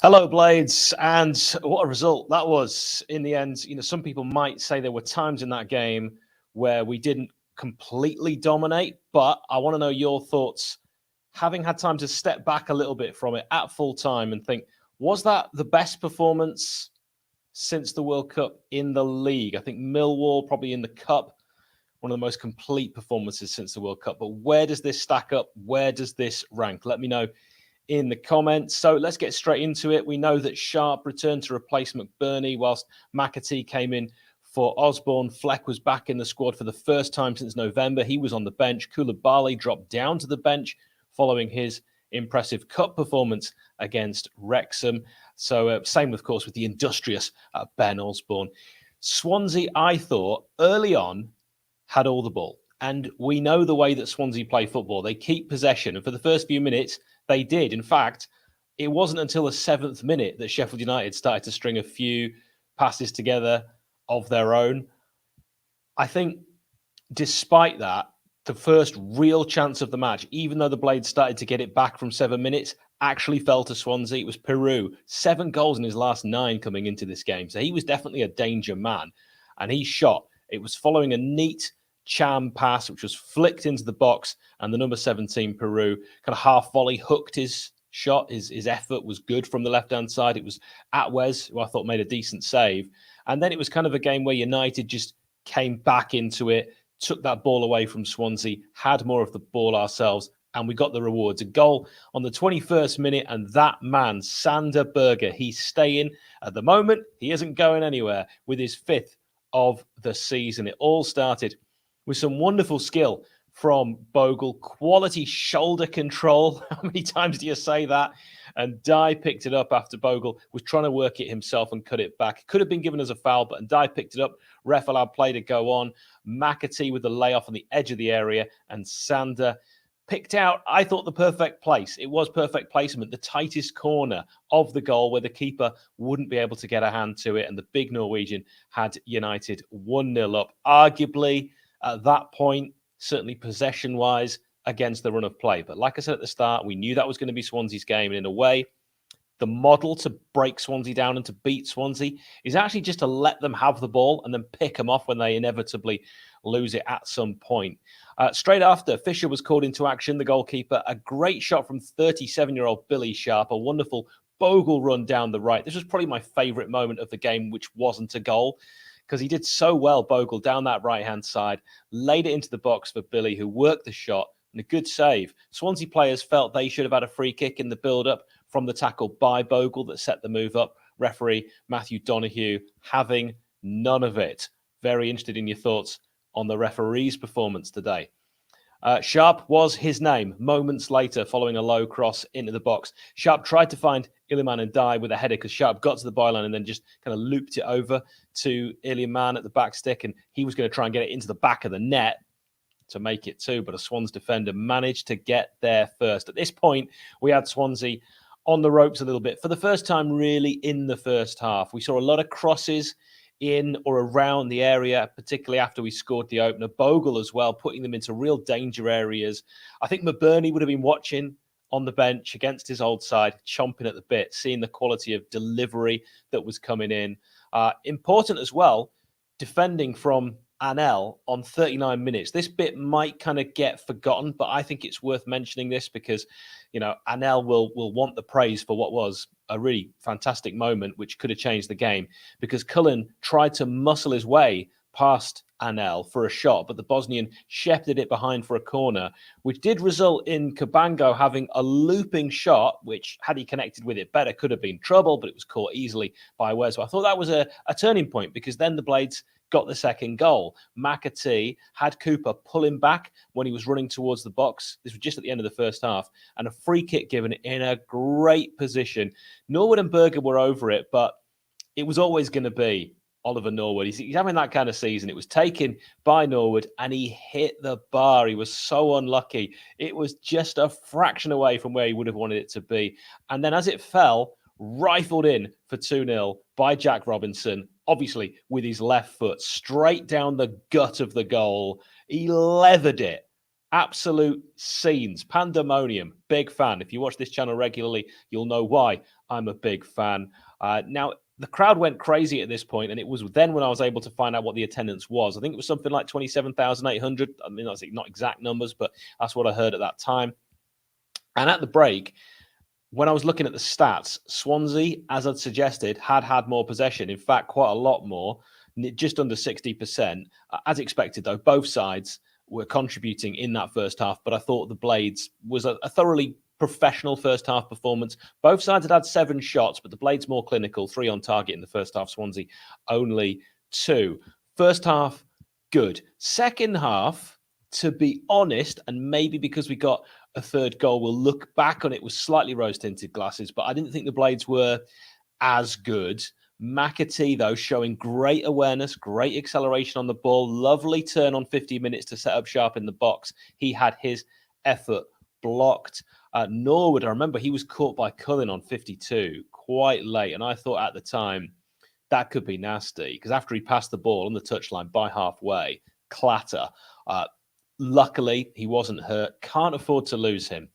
Hello, Blades, and what a result that was in the end. Some people might say there were times in that game where we didn't completely dominate, but I want to know your thoughts, having had time to step back a little bit from it at full time and think, was that the best performance since the World Cup in the league? I think Millwall probably in the Cup, one of the most complete performances since the World Cup. But where does this stack up? Where does this rank? Let me know in the comments. So let's get straight into it. We know that Sharp returned to replace McBurney whilst McAtee came in for Osborne. Fleck was back in the squad for the first time since November. He was on the bench. Koulibaly dropped down to the bench following his impressive cup performance against Wrexham. So same, of course, with the industrious Ben Osborne. Swansea, I thought, early on, had all the ball. And we know the way that Swansea play football. They keep possession. And for the first few minutes, they did. In fact, it wasn't until the 7th minute that Sheffield United started to string a few passes together of their own. I think despite that, the first real chance of the match, even though the Blades started to get it back from 7 minutes, actually fell to Swansea. It was Peru. 7 goals in his last 9 coming into this game. So he was definitely a danger man. And he shot. It was following a neat Cham pass, which was flicked into the box, and the number 17 Peru kind of half volley hooked his shot. His effort was good from the left-hand side. It was Atwes, who I thought made a decent save. And then it was kind of a game where United just came back into it, took that ball away from Swansea, had more of the ball ourselves, and we got the rewards. A goal on the 21st minute, and that man, Sander Berge, he's staying. At the moment, he isn't going anywhere with his 5th of the season. It all started with some wonderful skill from Bogle, quality shoulder control. How many times do you say that? And Dye picked it up after Bogle was trying to work it himself and cut it back. Could have been given as a foul, but Dye picked it up. Ref allowed play to go on. McAtee with the layoff on the edge of the area, and Sander picked out, I thought, the perfect place. It was perfect placement, the tightest corner of the goal where the keeper wouldn't be able to get a hand to it, and the big Norwegian had United 1-0 up. Arguably, at that point, certainly possession-wise, against the run of play. But like I said at the start, we knew that was going to be Swansea's game. And in a way, the model to break Swansea down and to beat Swansea is actually just to let them have the ball and then pick them off when they inevitably lose it at some point. Straight after, Fisher was called into action, the goalkeeper. A great shot from 37-year-old Billy Sharp, a wonderful Bogle run down the right. This was probably my favourite moment of the game, which wasn't a goal, because he did so well, Bogle, down that right-hand side, laid it into the box for Billy, who worked the shot, and a good save. Swansea players felt they should have had a free kick in the build-up from the tackle by Bogle that set the move up. Referee Matthew Donoghue having none of it. Very interested in your thoughts on the referee's performance today. Sharp was his name moments later following a low cross into the box. Sharp tried to find Iliman and Dye with a header because Sharp got to the byline and then just kind of looped it over to Iliman at the back stick, and he was going to try and get it into the back of the net to make it 2, but a Swans defender managed to get there first. At this point, we had Swansea on the ropes a little bit. For the first time, really, in the first half, we saw a lot of crosses in or around the area, particularly after we scored the opener. Bogle as well, putting them into real danger areas. I think McBurney would have been watching on the bench against his old side, chomping at the bit, seeing the quality of delivery that was coming in. Important as well, defending from Anel on 39 minutes. This bit might kind of get forgotten, but I think it's worth mentioning this because, Anel will want the praise for what was a really fantastic moment, which could have changed the game, because Cullen tried to muscle his way past Anel for a shot, but the Bosnian shepherded it behind for a corner, which did result in Cabango having a looping shot, which, had he connected with it better, could have been trouble, but it was caught easily by Wes. So I thought that was a turning point, because then the Blades got the second goal. McAtee had Cooper pull him back when he was running towards the box. This was just at the end of the first half, and a free kick given in a great position. Norwood and Berger were over it, but it was always going to be Oliver Norwood. He's having that kind of season. It was taken by Norwood, and he hit the bar. He was so unlucky. It was just a fraction away from where he would have wanted it to be. And then as it fell, rifled in for 2-0 by Jack Robinson, obviously with his left foot, straight down the gut of the goal. He leathered it Absolute scenes, pandemonium. Big fan. If you watch this channel regularly, you'll know why I'm a big fan. Now, the crowd went crazy at this point, and it was then when I was able to find out what the attendance was. I think it was something like 27,800. I mean, that's not exact numbers, but that's what I heard at that time. And at the break, when I was looking at the stats, Swansea, as I'd suggested, had more possession. In fact, quite a lot more, just under 60%. As expected, though, both sides were contributing in that first half, but I thought the Blades was a thoroughly professional first half performance. Both sides had 7 shots, but the Blades more clinical, 3 on target in the first half. Swansea only 2. First half, good. Second half, to be honest, and maybe because we got a third goal, we'll look back on it with slightly rose-tinted glasses, but I didn't think the Blades were as good. McAtee, though, showing great awareness, great acceleration on the ball, lovely turn on 50 minutes to set up sharp in the box. He had his effort blocked. Norwood, I remember he was caught by Cullen on 52 quite late, and I thought at the time that could be nasty because after he passed the ball on the touchline by halfway, clatter. Luckily, he wasn't hurt. Can't afford to lose him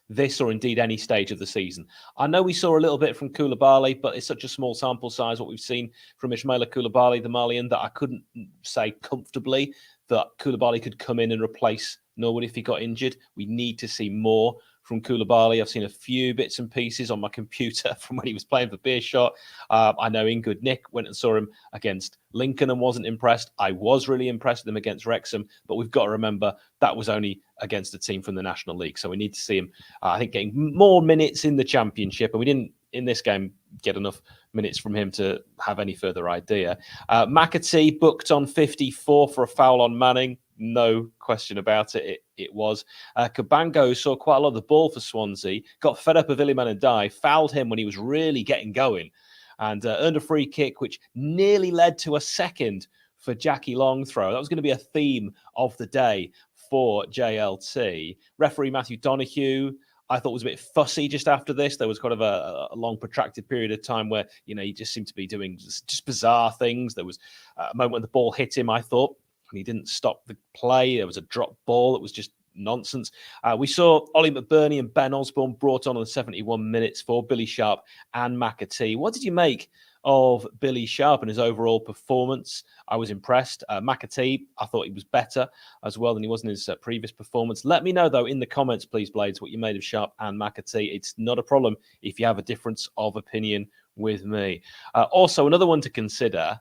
this or indeed any stage of the season. I know we saw a little bit from Koulibaly, but it's such a small sample size, what we've seen from Ismaila Koulibaly, the Malian, that I couldn't say comfortably that Koulibaly could come in and replace Norwood if he got injured. We need to see more from Koulibaly. I've seen a few bits and pieces on my computer from when he was playing for Beershot. I know Ingrid Nick went and saw him against Lincoln and wasn't impressed. I was really impressed with him against Wrexham, but we've got to remember that was only against a team from the National League. So we need to see him, I think, getting more minutes in the Championship. And we didn't, in this game, get enough minutes from him to have any further idea. McAtee booked on 54 for a foul on Manning. No question about it. It was. Cabango saw quite a lot of the ball for Swansea, got fed up of Iliman Ndiaye, fouled him when he was really getting going, and earned a free kick, which nearly led to a second for Jackie Longthrow. That was going to be a theme of the day for JLT. Referee Matthew Donoghue, I thought, was a bit fussy just after this. There was kind of a long, protracted period of time where, he just seemed to be doing just bizarre things. There was a moment when the ball hit him, I thought, and he didn't stop the play. There was a drop ball. It was just nonsense. We saw Ollie McBurney and Ben Osborne brought on the 71 minutes for Billy Sharp and McAtee. What did you make of Billy Sharp and his overall performance? I was impressed. McAtee, I thought he was better as well than he was in his previous performance. Let me know, though, in the comments, please, Blades, what you made of Sharp and McAtee. It's not a problem if you have a difference of opinion with me. Also, another one to consider,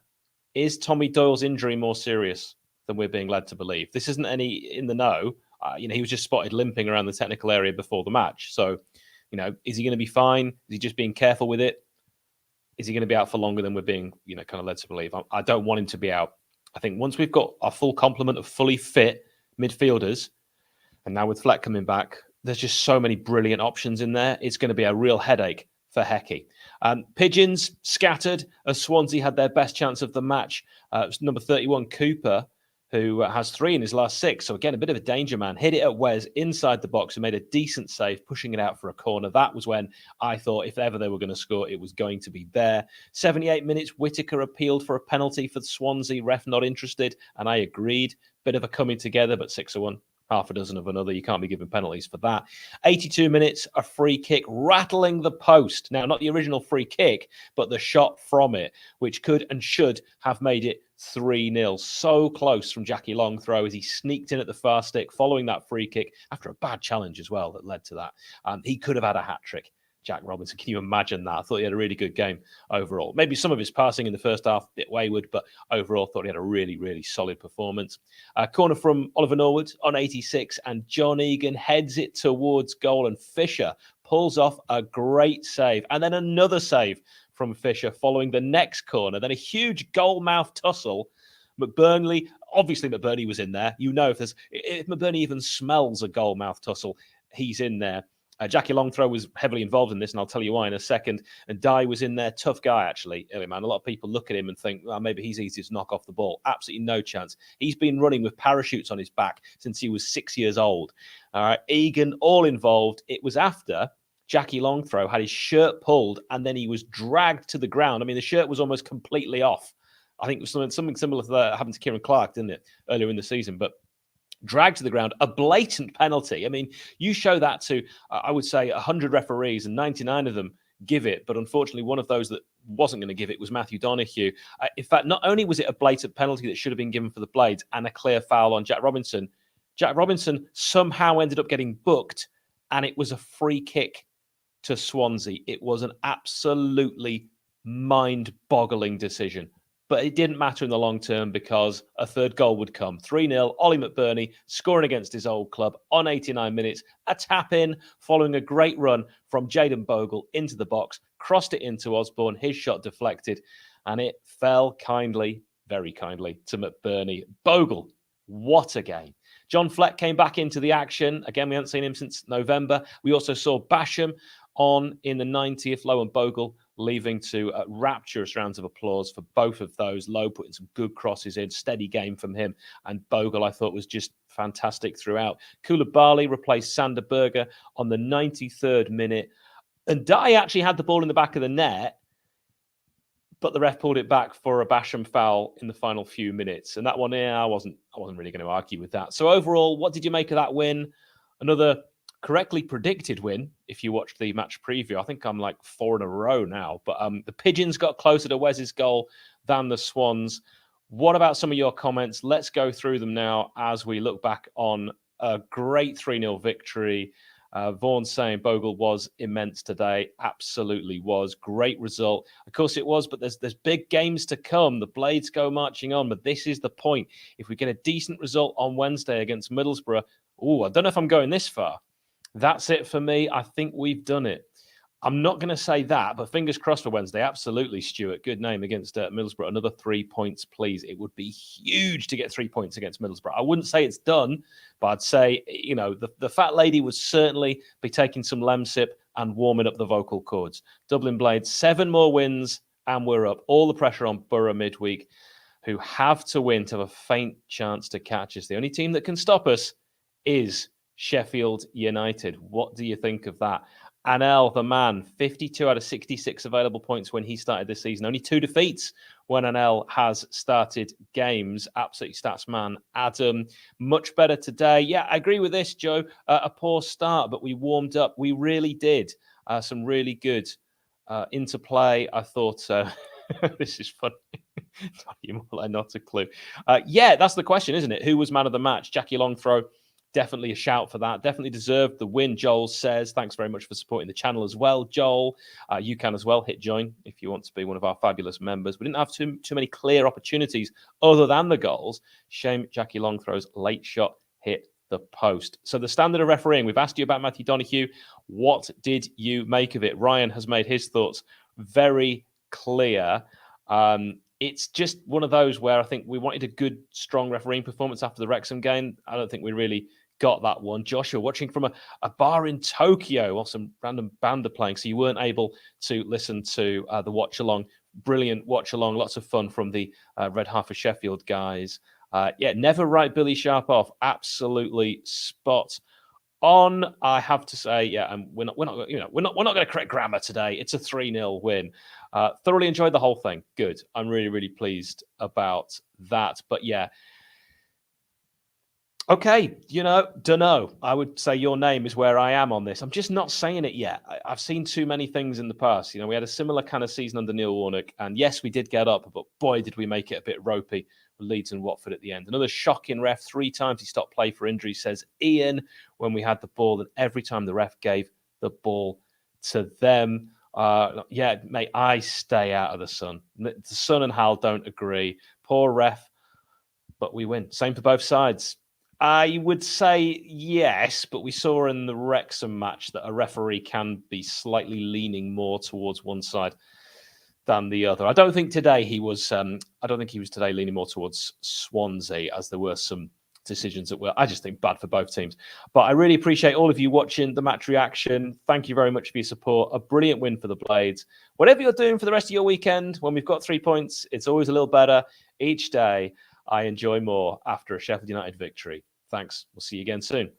is Tommy Doyle's injury more serious than we're being led to believe? This isn't any in the know. He was just spotted limping around the technical area before the match. So, is he going to be fine? Is he just being careful with it? Is he going to be out for longer than we're being, kind of led to believe? I don't want him to be out. I think once we've got our full complement of fully fit midfielders, and now with Fleck coming back, there's just so many brilliant options in there. It's going to be a real headache for Hecky. Pigeons scattered as Swansea had their best chance of the match. It was number 31, Cooper, who has 3 in his last 6. So again, a bit of a danger man. Hit it at Wes inside the box and made a decent save, pushing it out for a corner. That was when I thought if ever they were going to score, it was going to be there. 78 minutes, Whittaker appealed for a penalty for Swansea. Ref not interested, and I agreed. Bit of a coming together, but 6-1. Half a dozen of another. You can't be giving penalties for that. 82 minutes, a free kick rattling the post. Now, not the original free kick, but the shot from it, which could and should have made it 3-0. So close from Jackie Longthrow as he sneaked in at the far stick following that free kick after a bad challenge as well that led to that. He could have had a hat-trick. Jack Robinson, can you imagine that? I thought he had a really good game overall. Maybe some of his passing in the first half, a bit wayward, but overall thought he had a really, really solid performance. Corner from Oliver Norwood on 86, and John Egan heads it towards goal, and Fisher pulls off a great save. And then another save from Fisher following the next corner. Then a huge goal-mouth tussle. McBurney, obviously McBurney was in there. If McBurney even smells a goal-mouth tussle, he's in there. Jackie Longthrow was heavily involved in this, and I'll tell you why in a second. And Ndiaye was in there. Tough guy, actually, man. A lot of people look at him and think, well, maybe he's easy to knock off the ball. Absolutely no chance. He's been running with parachutes on his back since he was 6 years old. All right, Egan, all involved. It was after Jackie Longthrow had his shirt pulled, and then he was dragged to the ground. I mean, the shirt was almost completely off. I think it was something similar to that happened to Kieran Clark, didn't it, earlier in the season? But dragged to the ground, a blatant penalty. I mean, you show that to, I would say, 100 referees and 99 of them give it. But unfortunately, one of those that wasn't going to give it was Matthew Donoghue. In fact, not only was it a blatant penalty that should have been given for the Blades and a clear foul on Jack Robinson somehow ended up getting booked, and it was a free kick to Swansea. It was an absolutely mind-boggling decision. But it didn't matter in the long term because a third goal would come. 3-0, Ollie McBurney scoring against his old club on 89 minutes. A tap-in following a great run from Jayden Bogle into the box. Crossed it into Osborne. His shot deflected. And it fell kindly, very kindly, to McBurney. Bogle, what a game. John Fleck came back into the action. Again, we haven't seen him since November. We also saw Basham on in the 90th. Lowe and Bogle leaving to rapturous rounds of applause for both of those. Lowe putting some good crosses in, steady game from him. And Bogle, I thought, was just fantastic throughout. Koulibaly replaced Sander Berge on the 93rd minute. And Dai actually had the ball in the back of the net, but the ref pulled it back for a Basham foul in the final few minutes. And that one, I wasn't really going to argue with that. So overall, what did you make of that win? Another correctly predicted win, if you watched the match preview. I think I'm like 4 in a row now. But the Pigeons got closer to Wes's goal than the Swans. What about some of your comments? Let's go through them now as we look back on a great 3-0 victory. Vaughan saying Bogle was immense today. Absolutely was. Great result. Of course it was, but there's big games to come. The Blades go marching on, but this is the point. If we get a decent result on Wednesday against Middlesbrough, I don't know if I'm going this far. That's it for me. I think we've done it. I'm not going to say that, but fingers crossed for Wednesday. Absolutely, Stuart. Good name against Middlesbrough. Another 3 points, please. It would be huge to get 3 points against Middlesbrough. I wouldn't say it's done, but I'd say, the fat lady would certainly be taking some Lemsip and warming up the vocal cords. Dublin Blades, 7 more wins, and we're up. All the pressure on Borough midweek, who have to win to have a faint chance to catch us. The only team that can stop us is Sheffield United. What do you think of that? Anel, the man, 52 out of 66 available points when he started this season. Only 2 defeats when Anel has started games. Absolutely stats man. Adam, much better today. Yeah, I agree with this, Joe. A poor start, but we warmed up. We really did. Some really good interplay. I thought, this is funny. Not a clue. Yeah, that's the question, isn't it? Who was man of the match? Jackie Longthrow. Definitely a shout for that. Definitely deserved the win, Joel says. Thanks very much for supporting the channel as well, Joel. You can as well hit join if you want to be one of our fabulous members. We didn't have too many clear opportunities other than the goals. Shame Jackie Longthrow's late shot hit the post. So the standard of refereeing, we've asked you about Matthew Donoghue. What did you make of it? Ryan has made his thoughts very clear. It's just one of those where I think we wanted a good, strong refereeing performance after the Wrexham game. I don't think we really got that one. Joshua, watching from a bar in Tokyo while some random band are playing, so you weren't able to listen to the watch-along. Brilliant watch-along, lots of fun from the Red Half of Sheffield guys. Never write Billy Sharp off. Absolutely spot on. I have to say, and we're not going to correct grammar today. It's a 3-0 win. Thoroughly enjoyed the whole thing. Good. I'm really, really pleased about that. But yeah. Okay, dunno. I would say your name is where I am on this. I'm just not saying it yet. I've seen too many things in the past. We had a similar kind of season under Neil Warnock, and yes, we did get up, but boy, did we make it a bit ropey with Leeds and Watford at the end. Another shocking ref. 3 times he stopped play for injury, says Ian, when we had the ball, and every time the ref gave the ball to them. Mate, I stay out of the sun. The Sun and Hal don't agree. Poor ref, but we win. Same for both sides. I would say yes, but we saw in the Wrexham match that a referee can be slightly leaning more towards one side than the other. I don't think today he was. Today leaning more towards Swansea, as there were some decisions that were, I just think, bad for both teams. But I really appreciate all of you watching the match reaction. Thank you very much for your support. A brilliant win for the Blades. Whatever you're doing for the rest of your weekend, when we've got 3 points, it's always a little better. Each day, I enjoy more after a Sheffield United victory. Thanks. We'll see you again soon.